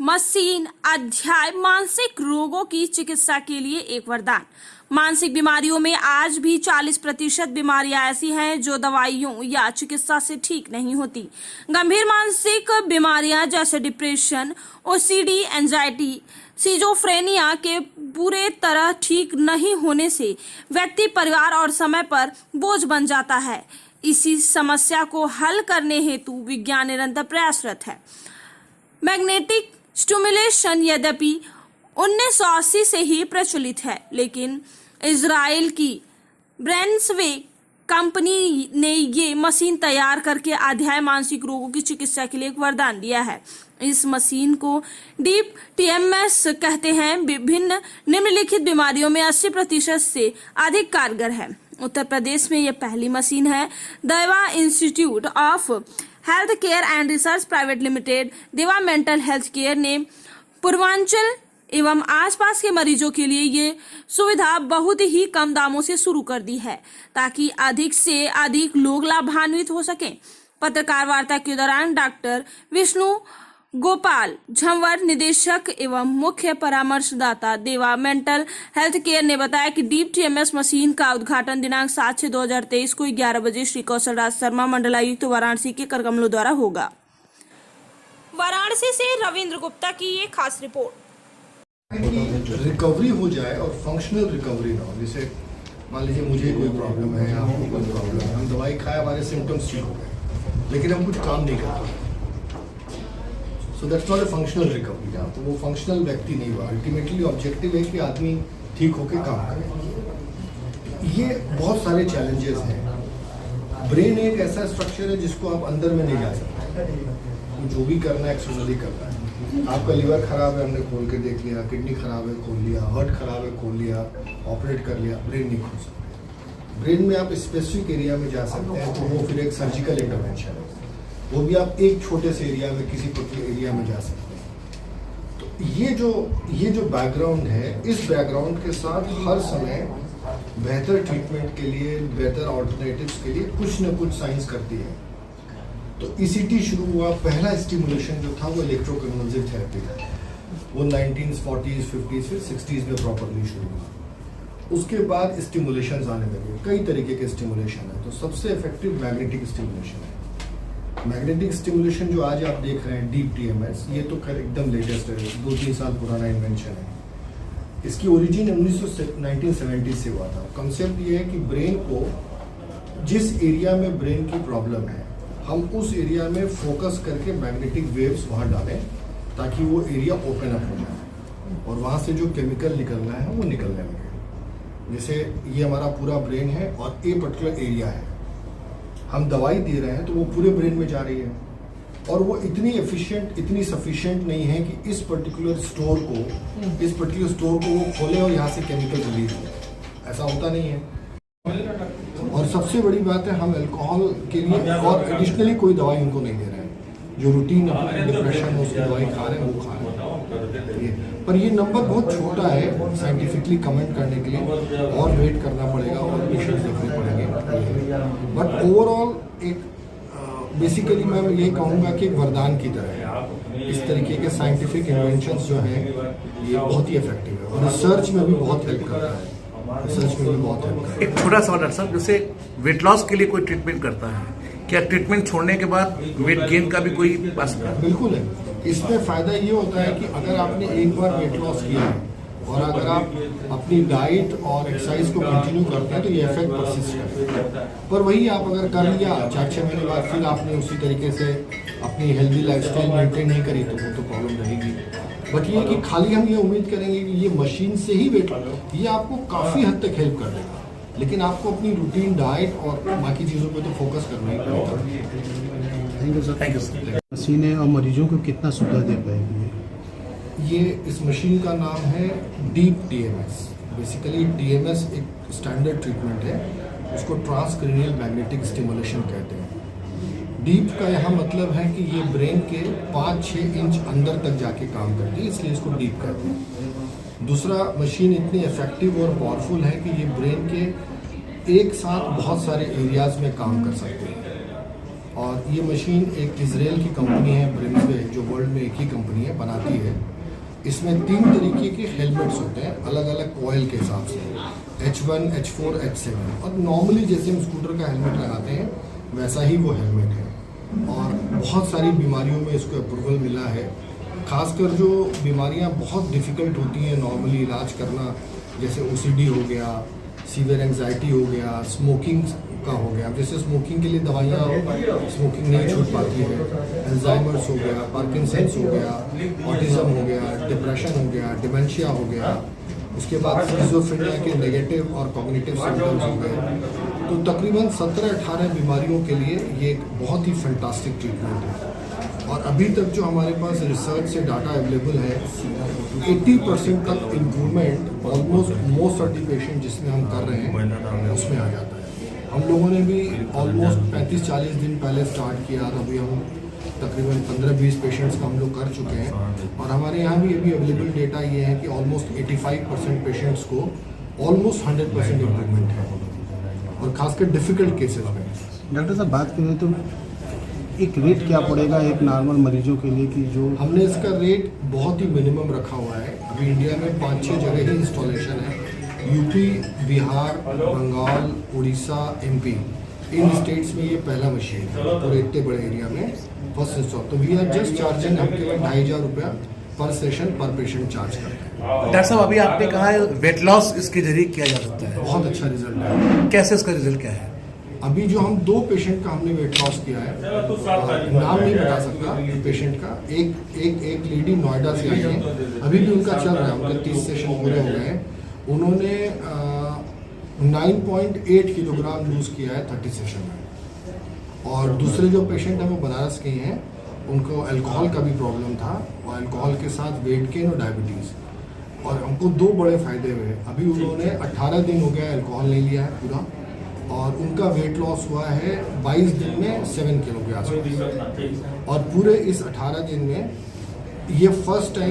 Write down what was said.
Machine अध्याय मानसिक रोगों की चिकित्सा के लिए एक वरदान। मानसिक बीमारियों में आज भी 40% बीमारियां ऐसी हैं जो दवाइयों या चिकित्सा से ठीक नहीं होती। गंभीर मानसिक बीमारियां जैसे डिप्रेशन, ओसीडी, एंजाइटी, सिजोफ्रेनिया के पूरे तरह ठीक नहीं होने से व्यक्ति, परिवार और समय पर बोझ बन जाता है। इसी समस्या को हल करने हेतु विज्ञान निरंतर प्रयासरत है। मैग्नेटिक स्टिमुलेशन यद्यपि 1980 से ही प्रचलित है, लेकिन इजराइल की ब्रेनस्वे कंपनी ने ये मशीन तैयार करके अध्याय मानसिक रोगों की चिकित्सा के लिए एक वरदान दिया है। इस मशीन को डीप टीएमएस कहते हैं। विभिन्न निम्नलिखित बीमारियों में 80% से अधिक कारगर है। उत्तर प्रदेश में यह पहली मशीन है। देवा institute of health care and research private limited, देवा मेंटल हेल्थ केयर ने पूर्वांचल एवं आसपास के मरीजों के लिए ये सुविधा बहुत ही कम दामों से शुरू कर दी है ताकि अधिक से अधिक लोग लाभान्वित हो सकें। पत्रकार वार्ता के दौरान डॉक्टर विष्णु गोपाल झंवर, निदेशक एवं मुख्य परामर्शदाता देवा मेंटल हेल्थ केयर ने बताया कि डीप टीएमएस मशीन का उद्घाटन दिनांक 7/6/2023 को 11 बजे श्री कौशल राज शर्मा, मंडलायुक्त वाराणसी के करकमलों द्वारा होगा। वाराणसी से रविंद्र गुप्ता की ये खास रिपोर्ट। रिकवरी हो जाए और फंक्शनल रिकवरी ना हो। जैसे मान लीजिए मुझे कोई प्रॉब्लम है, आपको कोई प्रॉब्लम है, हम दवाई खाए, हमारे सिम्टम्स ठीक हो गए, लेकिन हम कुछ काम नहीं कर रहे। So that's not a functional recovery. तो वो फंक्शनल व्यक्ति नहीं हुआ। अल्टीमेटली ऑब्जेक्टिव है कि आदमी ठीक होकर काम करे। ये बहुत सारे चैलेंजेस हैं। ब्रेन एक ऐसा स्ट्रक्चर है जिसको आप अंदर में नहीं जा सकते। जो भी करना है एक्सटर्नली करना है। आपका लिवर खराब है, हमने खोल के देख लिया, किडनी खराब है, खोल लिया, हार्ट खराब है, खोल लिया, ऑपरेट कर लिया, ब्रेन नहीं खोल सकते। ब्रेन में आप स्पेसिफिक एरिया में जा सकते हैं, तो वो फिर एक सर्जिकल इंटरवेंशन है। वो भी आप एक छोटे से एरिया में, किसी पर्टिकुलर एरिया में जा सकते हैं। तो ये जो बैकग्राउंड है, इस बैकग्राउंड के साथ हर समय बेहतर ट्रीटमेंट के लिए, बेहतर ऑल्टरनेटिव्स के लिए कुछ न कुछ साइंस करती है। तो ईसीटी शुरू हुआ। पहला स्टिमुलेशन जो था वो इलेक्ट्रोकन्वल्सिव थेरेपी था। वो 1940s, 50s, फिर 60s में प्रॉपरली शुरू हुआ। उसके बाद स्टिमुलेशन आने लगे। कई तरीके के स्टिमुलेशन है। तो सबसे इफेक्टिव मैग्नेटिक स्टिमुलेशन है। मैग्नेटिक स्टिमुलेशन जो आज आप देख रहे हैं, डीप टीएमएस, ये तो एकदम लेटेस्ट है, 2-3 साल पुराना इन्वेंशन है। इसकी ओरिजिन 1970 से हुआ था। कंसेप्ट ये है कि ब्रेन को, जिस एरिया में ब्रेन की प्रॉब्लम है, हम उस एरिया में फोकस करके मैग्नेटिक वेव्स वहाँ डालें ताकि वो एरिया ओपन अप हो जाए और वहाँ से जो केमिकल निकलना है वो निकलने लगे। जैसे ये हमारा पूरा ब्रेन है और ए पर्टिकुलर एरिया है, हम दवाई दे रहे हैं तो वो पूरे ब्रेन में जा रही है और वो इतनी एफिशिएंट, इतनी सफिशिएंट नहीं है कि इस पर्टिकुलर स्टोर को वो खोले और यहाँ से केमिकल रिलीज हो। ऐसा होता नहीं है। और सबसे बड़ी बात है, हम अल्कोहल के लिए और एडिशनली कोई दवाई उनको नहीं दे रहे हैं। जो रूटीन डिप्रेशन में उसकी दवाई खा रहे हैं वो खा रहे हैं। पर ये नंबर बहुत छोटा है साइंटिफिकली कमेंट करने के लिए, और वेट करना पड़ेगा और पेशेंट्स देखने पड़ेंगे। बट ओवरऑल एक बेसिकली मैं ये कहूँगा कि एक वरदान की तरह है। इस तरीके के साइंटिफिक इन्वेंशंस जो हैं ये बहुत ही इफेक्टिव है और रिसर्च में भी बहुत हेल्प करता है। एक छोटा सवाल डॉक्टर साहब, जैसे वेट लॉस के लिए कोई ट्रीटमेंट करता है, क्या ट्रीटमेंट छोड़ने के बाद वेट गेन का भी कोई असर है? बिल्कुल है। इसमें फायदा ये होता है कि अगर आपने एक बार वेट लॉस किया है और अगर आप अपनी डाइट और एक्सरसाइज को कंटिन्यू करते हैं तो ये इफेक्ट परसिस्ट करता है। पर वही आप अगर कर लिया 4-6 महीने बाद फिर आपने उसी तरीके से अपनी हेल्दी लाइफस्टाइल मेंटेन नहीं करी तो वो तो प्रॉब्लम रहेगी। बट ये कि खाली हम ये उम्मीद करेंगे कि ये मशीन से ही वेट, ये आपको काफ़ी हद तक हेल्प कर देगा, लेकिन आपको अपनी रूटीन डाइट और बाकी चीज़ों पे तो फोकस करना ही पड़ेगा। Thank you sir. मशीनें और मरीजों को कितना सुविधा दे पाएगी? ये इस मशीन का नाम है डीप टीएमएस। बेसिकली टीएमएस एक स्टैंडर्ड ट्रीटमेंट है, उसको ट्रांसक्रेनियल मैग्नेटिक स्टिमुलेशन कहते हैं। डीप का यहाँ मतलब है कि ये ब्रेन के 5-6 इंच अंदर तक जाके काम करती है, इसलिए इसको डीप कहते हैं। दूसरा, मशीन इतनी इफेक्टिव और पावरफुल है कि ये ब्रेन के एक साथ बहुत सारे एरियाज में काम कर सकते हैं। और ये मशीन एक इजराइल की कंपनी है ब्रिम्सवे, जो वर्ल्ड में एक ही कंपनी है बनाती है। इसमें 3 तरीके के हेलमेट्स होते हैं अलग अलग कॉइल के हिसाब से, H1, H4, H7। और नॉर्मली जैसे हम स्कूटर का हेलमेट लगाते हैं वैसा ही वो हेलमेट है। और बहुत सारी बीमारियों में इसको अप्रूवल मिला है। खासकर जो बीमारियां बहुत डिफ़िकल्ट होती हैं नॉर्मली इलाज करना, जैसे OCD हो गया, सीवियर एंग्जाइटी हो गया, स्मोकिंग का हो गया। जैसे स्मोकिंग के लिए दवाइयाँ स्मोकिंग नहीं छूट पाती है, अल्जाइमर्स हो गया, पार्किंसंस हो गया, ऑटिज़म हो गया, डिप्रेशन हो गया, डिमेंशिया हो गया, उसके बाद स्किज़ोफ्रेनिया के नेगेटिव और कॉग्निटिव सिम्टम्स हो गए। तो तकरीबन 17-18 बीमारियों के लिए ये एक बहुत ही फैंटास्टिक ट्रीटमेंट है। और अभी तक जो हमारे पास रिसर्च से डाटा अवेलेबल है, 80% तक improvement almost most of the patient जिसमें हम कर रहे हैं उसमें आ जाता है। हम लोगों ने भी ऑलमोस्ट 35-40 दिन पहले स्टार्ट किया, तो अभी हम तकरीबन 15-20 पेशेंट्स का हम लोग कर चुके हैं। और हमारे यहाँ भी अभी अवेलेबल डेटा ये है कि ऑलमोस्ट 85% पेशेंट्स को ऑलमोस्ट 100% इम्प्रूवमेंट है, और खासकर डिफ़िकल्ट केसेस में। डॉक्टर साहब बात करें तो एक रेट क्या पड़ेगा एक नॉर्मल मरीजों के लिए कि जो हमने इसका रेट बहुत ही मिनिमम रखा हुआ है। अभी इंडिया में 5-6 जगह ही इंस्टॉलेशन है, यूपी, बिहार, बंगाल, उड़ीसा, MP, इन स्टेट्स में ये पहला मशीन है पूरे इतने बड़े एरिया में फर्स्ट इंस्टॉल। तो वी आर जस्ट चार्जिंग, हम केवल 2,500 रुपया पर सेशन पर पेशेंट चार्ज करते हैं। डॉक्टर साहब अभी आपने कहा है वेट लॉस इसके जरिए किया जा सकता है, बहुत अच्छा रिजल्ट है। कैसे इसका रिजल्ट क्या है? अभी जो हम 2 पेशेंट का हमने वेट लॉस किया है, नाम नहीं बता सकता पेशेंट का। एक लेडी नोएडा से आई है, अभी भी उनका चल रहा है, उनके 30 सेशन पूरे हो गए हैं। उन्होंने 9.8 किलोग्राम लूज़ किया है 30 सेशन में। और दूसरे जो पेशेंट हैं वो बनारस के हैं, उनको अल्कोहल का भी प्रॉब्लम था, और अल्कोहल के साथ वेट गेन और डायबिटीज़, और हमको 2 बड़े फ़ायदे हुए। अभी उन्होंने 18 दिन हो गया अल्कोहल नहीं लिया है पूरा, और उनका वेट लॉस हुआ है 22 दिन में 7 किलो के आसपास। और पूरे इस 18 दिन में ये फर्स्ट टाइम